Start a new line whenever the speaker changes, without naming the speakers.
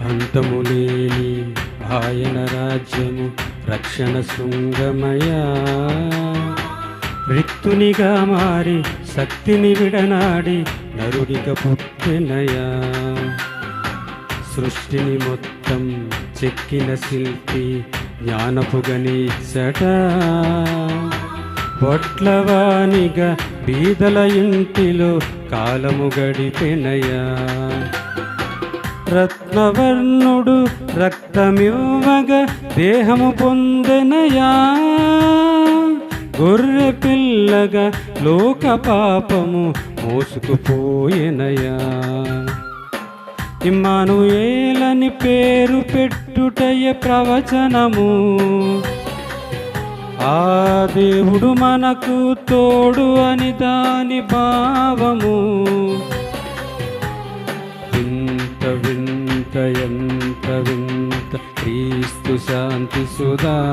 అంతములేని ఆయన రాజ్యము రక్షణ శృంగమయా. రిక్తునిగా మారి శక్తిని విడనాడి నరుడిగా పుట్టెనయా. సృష్టిని మొత్తం చెక్కిన శిల్పి జ్ఞానపు గణించట. పొట్లవానిగా బీదల ఇంటిలో కాలము గడిపెనయా. రత్నవర్ణుడు రక్తమివ్వగా దేహము పొందెనయా. గొర్రె పిల్లగా లోక పాపము మోసుకుపోయెనయా. ఇమ్మానుయేలని పేరు పెట్టుటయే ప్రవచనము. ఆ దేవుడు మనకు తోడు అని దాని భావము. వింత వింత ఎంత వింత క్రీస్తు శాంతి సుధా.